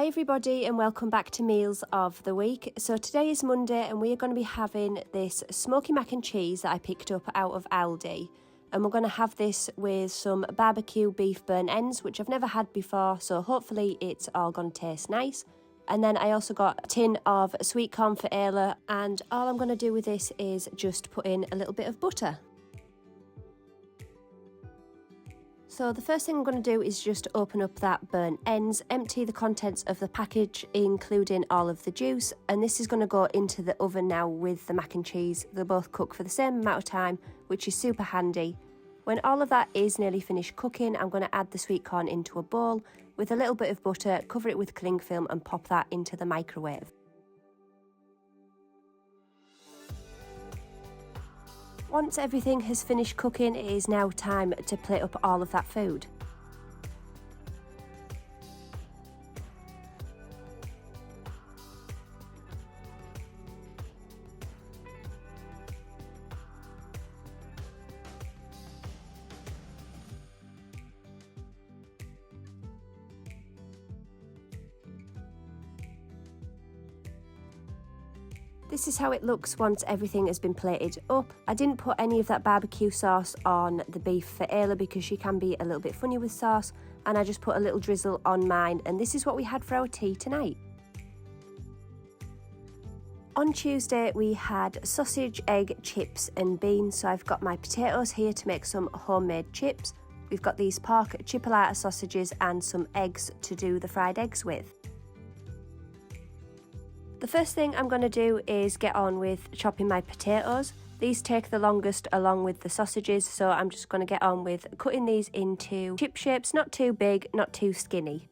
everybody and welcome back to Meals of the Week. So today is Monday and we are going to be having this smoky mac and cheese that I picked up out of Aldi. And we're going to have this with some barbecue beef burnt ends, which I've never had before, so hopefully it's all going to taste nice. And then I also got a tin of sweet corn for Ayla, and all I'm going to do with this is just put in a little bit of butter. So the first thing I'm going to do is just open up that burnt ends, empty the contents of the package, including all of the juice, and this is going to go into the oven now with the mac and cheese. They'll both cook for the same amount of time, which is super handy. When all of that is nearly finished cooking, I'm going to add the sweet corn into a bowl with a little bit of butter, cover it with cling film and pop that into the microwave. Once everything has finished cooking, it is now time to plate up all of that food. This is how it looks once everything has been plated up. I didn't put any of that barbecue sauce on the beef for Ayla because she can be a little bit funny with sauce, and I just put a little drizzle on mine, and this is what we had for our tea tonight. On Tuesday we had sausage, egg, chips and beans, so I've got my potatoes here to make some homemade chips. We've got these pork chipolata sausages and some eggs to do the fried eggs with. The first thing I'm going to do is get on with chopping my potatoes. These take the longest along with the sausages, so I'm just going to get on with cutting these into chip shapes, not too big, not too skinny.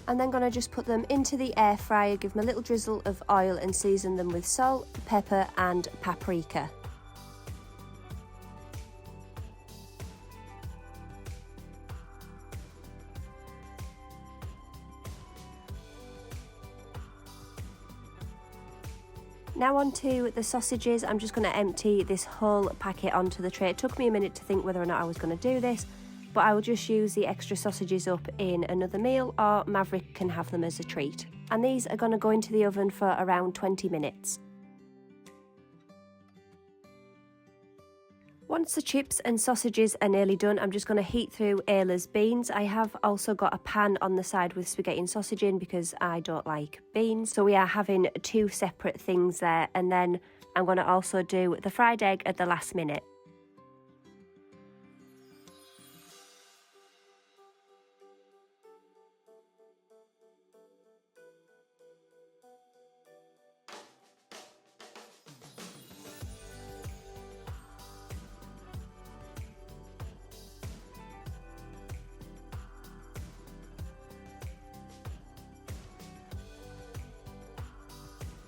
I'm then going to just put them into the air fryer, give them a little drizzle of oil and season them with salt, pepper and paprika. Now onto the sausages. I'm just going to empty this whole packet onto the tray. It took me a minute to think whether or not I was going to do this, but I will just use the extra sausages up in another meal, or Maverick can have them as a treat. And these are going to go into the oven for around 20 minutes. Once the chips and sausages are nearly done, I'm just going to heat through Ayla's beans. I have also got a pan on the side with spaghetti and sausage in because I don't like beans. So we are having two separate things there, and then I'm going to also do the fried egg at the last minute.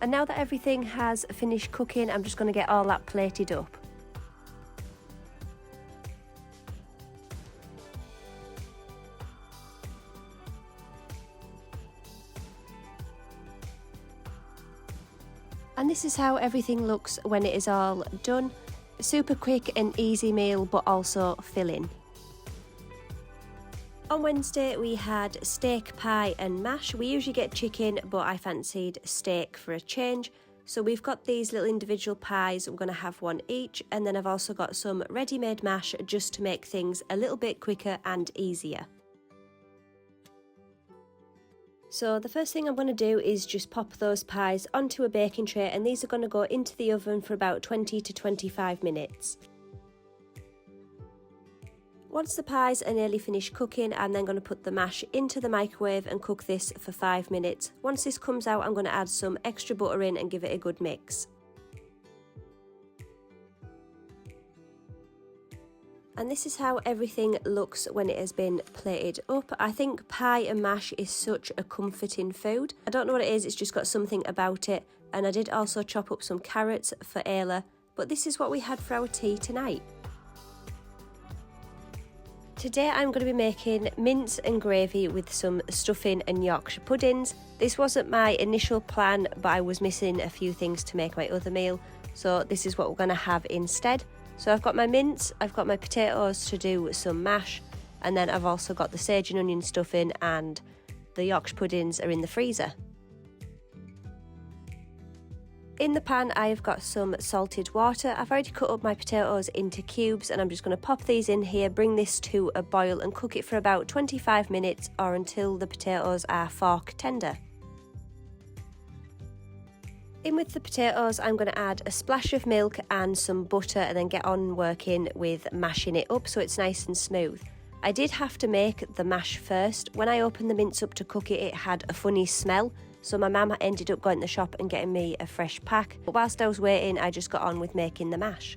And now that everything has finished cooking, I'm just going to get all that plated up. And this is how everything looks when it is all done. A super quick and easy meal, but also filling. On Wednesday we had steak, pie and mash. We usually get chicken, but I fancied steak for a change. So we've got these little individual pies, we're going to have one each, and then I've also got some ready-made mash just to make things a little bit quicker and easier. So the first thing I'm going to do is just pop those pies onto a baking tray, and these are going to go into the oven for about 20 to 25 minutes. Once the pies are nearly finished cooking, I'm then going to put the mash into the microwave and cook this for 5 minutes. Once this comes out, I'm going to add some extra butter in and give it a good mix. And this is how everything looks when it has been plated up. I think pie and mash is such a comforting food. I don't know what it is, it's just got something about it. And I did also chop up some carrots for Ayla, but this is what we had for our tea tonight. Today I'm going to be making mince and gravy with some stuffing and Yorkshire puddings. This wasn't my initial plan, but I was missing a few things to make my other meal, so this is what we're going to have instead. So I've got my mince, I've got my potatoes to do some mash, and then I've also got the sage and onion stuffing, and the Yorkshire puddings are in the freezer. In the pan I've got some salted water. I've already cut up my potatoes into cubes and I'm just going to pop these in here, bring this to a boil and cook it for about 25 minutes or until the potatoes are fork tender. In with the potatoes I'm going to add a splash of milk and some butter and then get on working with mashing it up so it's nice and smooth. I did have to make the mash first. When I opened the mince up to cook it, it had a funny smell. So my mum ended up going to the shop and getting me a fresh pack. But whilst I was waiting, I just got on with making the mash.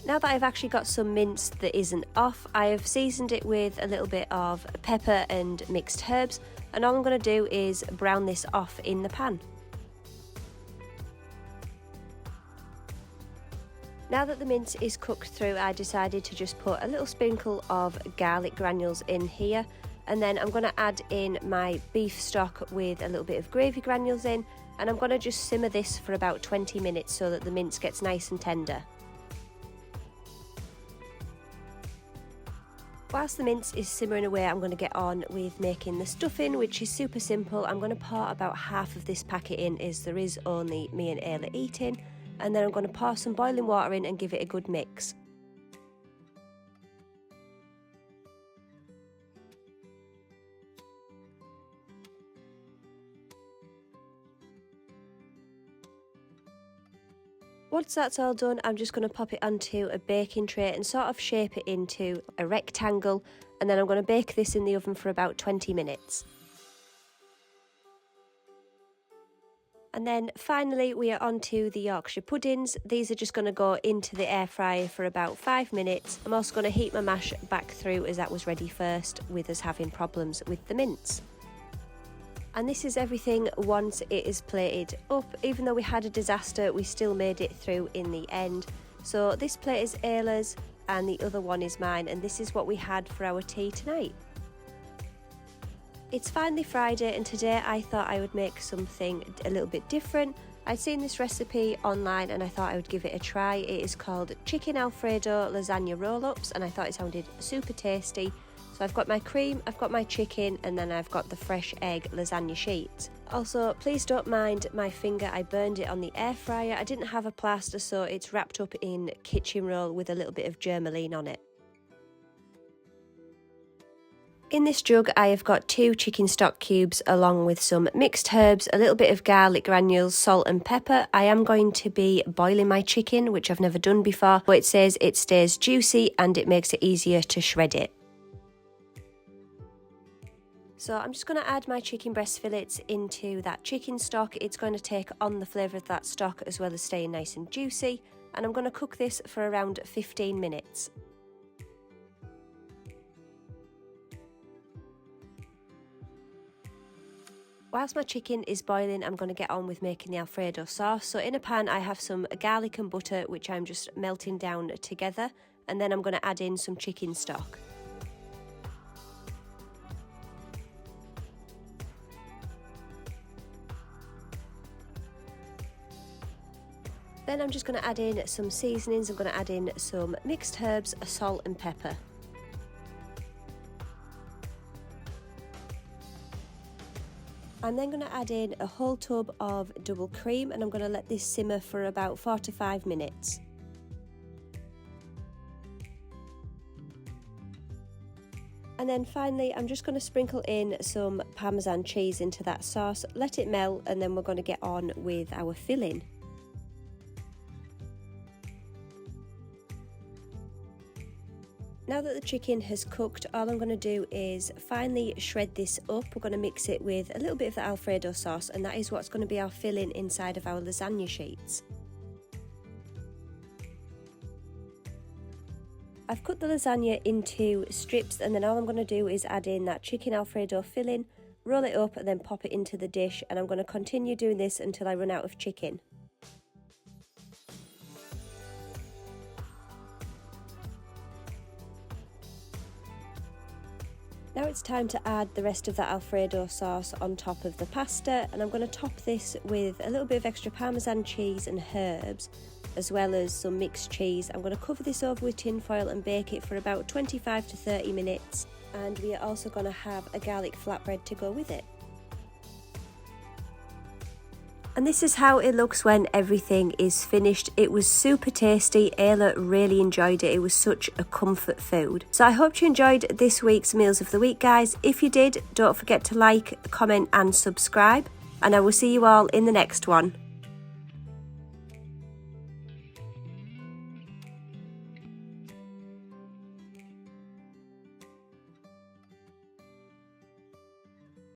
Now that I've actually got some mince that isn't off, I have seasoned it with a little bit of pepper and mixed herbs, and all I'm going to do is brown this off in the pan. Now that the mince is cooked through, I decided to just put a little sprinkle of garlic granules in here, and then I'm going to add in my beef stock with a little bit of gravy granules in, and I'm going to just simmer this for about 20 minutes so that the mince gets nice and tender. Whilst the mince is simmering away, I'm going to get on with making the stuffing, which is super simple. I'm going to pour about half of this packet in as there is only me and Ayla eating, and then I'm going to pour some boiling water in and give it a good mix. Once that's all done, I'm just going to pop it onto a baking tray and sort of shape it into a rectangle, and then I'm going to bake this in the oven for about 20 minutes. And then finally we are on to the Yorkshire puddings. These are just going to go into the air fryer for about 5 minutes. I'm also going to heat my mash back through as that was ready first, with us having problems with the mince. And this is everything once it is plated up. Even though we had a disaster, we still made it through in the end. So this plate is Ayla's and the other one is mine, and this is what we had for our tea tonight. It's finally Friday, and today I thought I would make something a little bit different. I'd seen this recipe online and I thought I would give it a try. It is called Chicken Alfredo Lasagna Roll-Ups, and I thought it sounded super tasty. So I've got my cream, I've got my chicken, and then I've got the fresh egg lasagna sheets. Also, please don't mind my finger, I burned it on the air fryer. I didn't have a plaster, so it's wrapped up in kitchen roll with a little bit of germaline on it. In this jug I have got 2 chicken stock cubes along with some mixed herbs, a little bit of garlic granules, salt and pepper. I am going to be boiling my chicken, which I've never done before, but it says it stays juicy and it makes it easier to shred it. So I'm just going to add my chicken breast fillets into that chicken stock. It's going to take on the flavour of that stock as well as staying nice and juicy, and I'm going to cook this for around 15 minutes. Whilst my chicken is boiling, I'm going to get on with making the Alfredo sauce. So in a pan I have some garlic and butter, which I'm just melting down together, and then I'm going to add in some chicken stock. Then I'm just going to add in some seasonings. I'm going to add in some mixed herbs, salt and pepper. I'm then going to add in a whole tub of double cream, and I'm going to let this simmer for about 4 to 5 minutes. And then finally I'm just going to sprinkle in some Parmesan cheese into that sauce, let it melt, and then we're going to get on with our filling. Now that the chicken has cooked, all I'm going to do is finally shred this up. We're going to mix it with a little bit of the Alfredo sauce, and that is what's going to be our filling inside of our lasagna sheets. I've cut the lasagna into strips, and then all I'm going to do is add in that chicken Alfredo filling, roll it up and then pop it into the dish, and I'm going to continue doing this until I run out of chicken. Now it's time to add the rest of that Alfredo sauce on top of the pasta, and I'm going to top this with a little bit of extra Parmesan cheese and herbs, as well as some mixed cheese. I'm going to cover this over with tin foil and bake it for about 25 to 30 minutes, and we are also going to have a garlic flatbread to go with it. And this is how it looks when everything is finished. It was super tasty. Ayla really enjoyed it. It was such a comfort food. So I hope you enjoyed this week's Meals of the Week, guys. If you did, don't forget to like, comment and subscribe. And I will see you all in the next one.